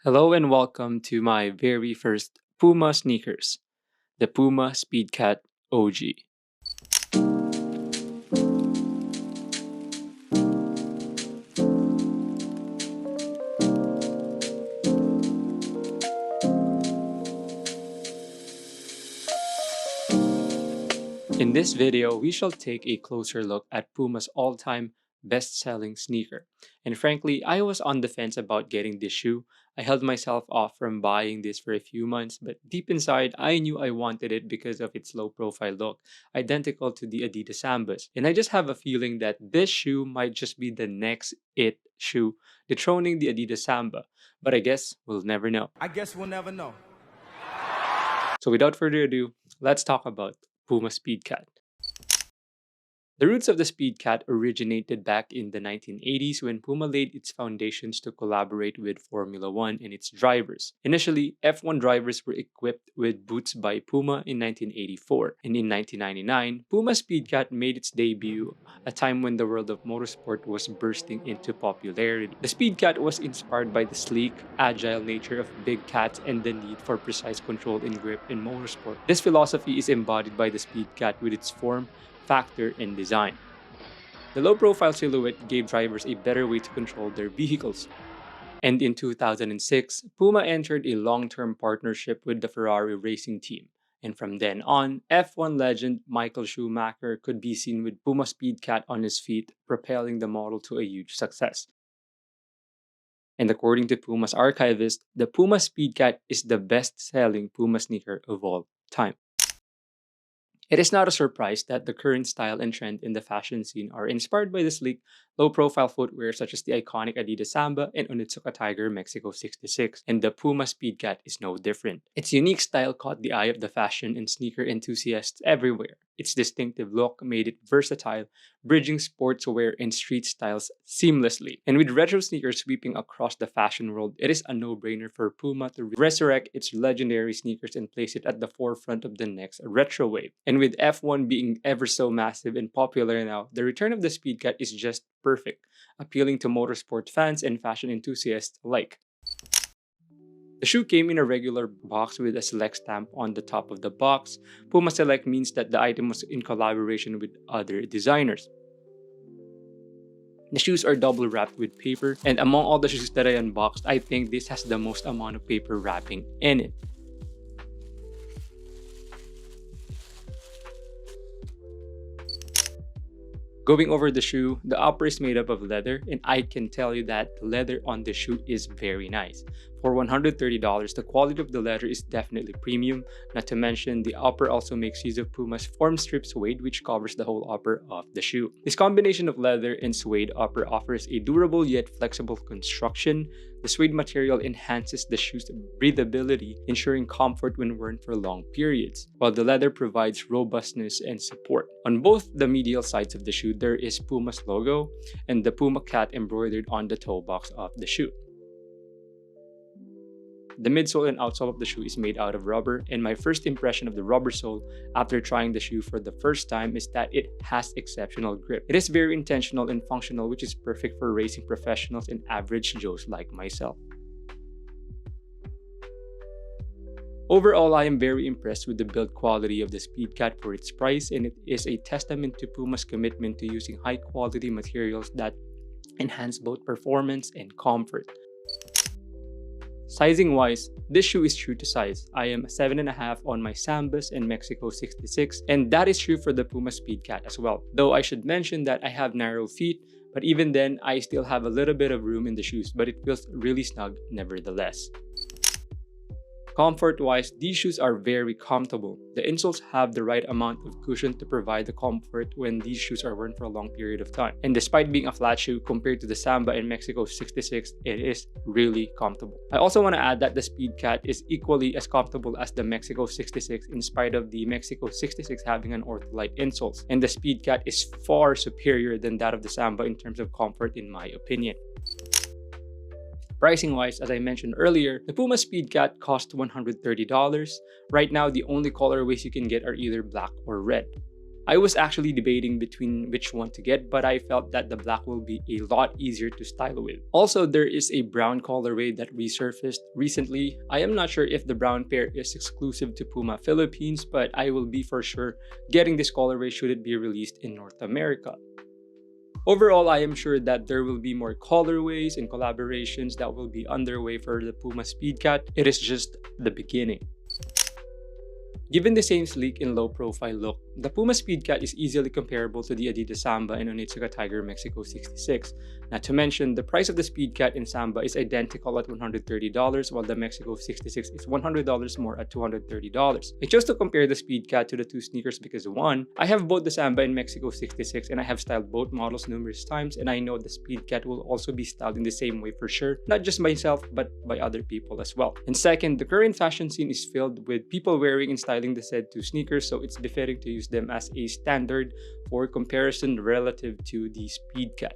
Hello and welcome to my very first Puma sneakers, the Puma Speedcat OG. In this video, we shall take a closer look at Puma's all-time best-selling sneaker. And frankly, I was on the fence about getting this shoe. I held myself off from buying this for a few months, but deep inside, I knew I wanted it because of its low-profile look, identical to the Adidas Sambas. And I just have a feeling that this shoe might just be the next it shoe, dethroning the Adidas Samba. But I guess we'll never know. I guess we'll never know. So without further ado, let's talk about Puma Speedcat. The roots of the Speedcat originated back in the 1980s when Puma laid its foundations to collaborate with Formula One and its drivers. Initially, F1 drivers were equipped with boots by Puma in 1984, and in 1999, Puma Speedcat made its debut, a time when the world of motorsport was bursting into popularity. The Speedcat was inspired by the sleek, agile nature of big cats and the need for precise control and grip in motorsport. This philosophy is embodied by the Speedcat with its form, factor, and design. The low-profile silhouette gave drivers a better way to control their vehicles. And in 2006, Puma entered a long-term partnership with the Ferrari racing team. And from then on, F1 legend Michael Schumacher could be seen with Puma Speedcat on his feet, propelling the model to a huge success. And according to Puma's archivist, the Puma Speedcat is the best-selling Puma sneaker of all time. It is not a surprise that the current style and trend in the fashion scene are inspired by the sleek, low-profile footwear such as the iconic Adidas Samba and Onitsuka Tiger Mexico 66, and the Puma Speedcat is no different. Its unique style caught the eye of the fashion and sneaker enthusiasts everywhere. Its distinctive look made it versatile, bridging sportswear and street styles seamlessly. And with retro sneakers sweeping across the fashion world, it is a no-brainer for Puma to resurrect its legendary sneakers and place it at the forefront of the next retro wave. And with F1 being ever so massive and popular now, the return of the Speedcat is just perfect, appealing to motorsport fans and fashion enthusiasts alike. The shoe came in a regular box with a Select stamp on the top of the box. Puma Select means that the item was in collaboration with other designers. The shoes are double wrapped with paper, and among all the shoes that I unboxed, I think this has the most amount of paper wrapping in it. Going over the shoe, the upper is made up of leather, and I can tell you that the leather on the shoe is very nice. For $130, the quality of the leather is definitely premium, not to mention the upper also makes use of Puma's Form Strip suede, which covers the whole upper of the shoe. This combination of leather and suede upper offers a durable yet flexible construction. The suede material enhances the shoe's breathability, ensuring comfort when worn for long periods, while the leather provides robustness and support. On both the medial sides of the shoe, there is Puma's logo and the Puma cat embroidered on the toe box of the shoe. The midsole and outsole of the shoe is made out of rubber, and my first impression of the rubber sole after trying the shoe for the first time is that it has exceptional grip. It is very intentional and functional, which is perfect for racing professionals and average Joes like myself. Overall, I am very impressed with the build quality of the Speedcat for its price, and it is a testament to Puma's commitment to using high-quality materials that enhance both performance and comfort. Sizing wise, this shoe is true to size. I am 7.5 on my Sambas and Mexico 66, and that is true for the Puma Speedcat as well. Though I should mention that I have narrow feet, but even then, I still have a little bit of room in the shoes, but it feels really snug nevertheless. Comfort-wise, these shoes are very comfortable. The insoles have the right amount of cushion to provide the comfort when these shoes are worn for a long period of time. And despite being a flat shoe compared to the Samba and Mexico 66, it is really comfortable. I also want to add that the Speedcat is equally as comfortable as the Mexico 66 in spite of the Mexico 66 having an ortholite insoles. And the Speedcat is far superior than that of the Samba in terms of comfort in my opinion. Pricing wise, as I mentioned earlier, the Puma Speedcat cost $130. Right now, the only colorways you can get are either black or red. I was actually debating between which one to get, but I felt that the black will be a lot easier to style with. Also, there is a brown colorway that resurfaced recently. I am not sure if the brown pair is exclusive to Puma Philippines, but I will be for sure getting this colorway should it be released in North America. Overall, I am sure that there will be more colorways and collaborations that will be underway for the Puma Speedcat. It is just the beginning. Given the same sleek and low-profile look, the Puma Speedcat is easily comparable to the Adidas Samba and Onitsuka Tiger Mexico 66. Not to mention, the price of the Speedcat in Samba is identical at $130, while the Mexico 66 is $100 more at $230. I chose to compare the Speedcat to the two sneakers because 1. I have both the Samba and Mexico 66 and I have styled both models numerous times, and I know the Speedcat will also be styled in the same way for sure, not just myself but by other people as well. And 2nd, the current fashion scene is filled with people wearing and styling the said two sneakers, so it's befitting to use them as a standard for comparison relative to the Speedcat.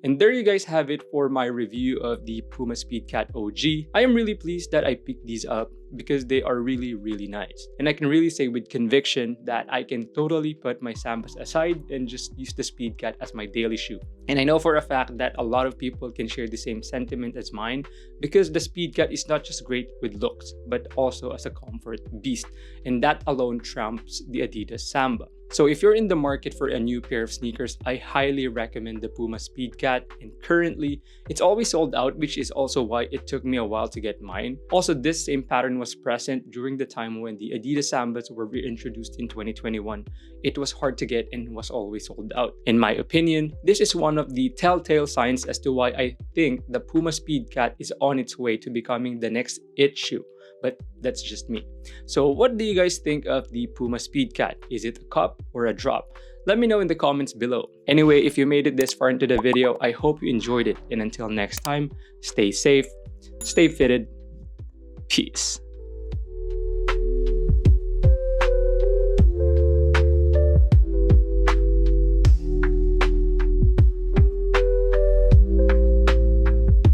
And there you guys have it for my review of the Puma Speedcat OG. I am really pleased that I picked these up because they are really nice. And I can really say with conviction that I can totally put my Sambas aside and just use the Speedcat as my daily shoe. And I know for a fact that a lot of people can share the same sentiment as mine because the Speedcat is not just great with looks but also as a comfort beast. And that alone trumps the Adidas Samba. So if you're in the market for a new pair of sneakers, I highly recommend the Puma Speedcat, and currently, it's always sold out, which is also why it took me a while to get mine. Also, this same pattern was present during the time when the Adidas Sambas were reintroduced in 2021. It was hard to get and was always sold out. In my opinion, this is one of the telltale signs as to why I think the Puma Speedcat is on its way to becoming the next it shoe. But that's just me. So what do you guys think of the Puma Speedcat? Is it a cup or a drop? Let me know in the comments below. Anyway, if you made it this far into the video, I hope you enjoyed it. And until next time, stay safe, stay fitted, peace.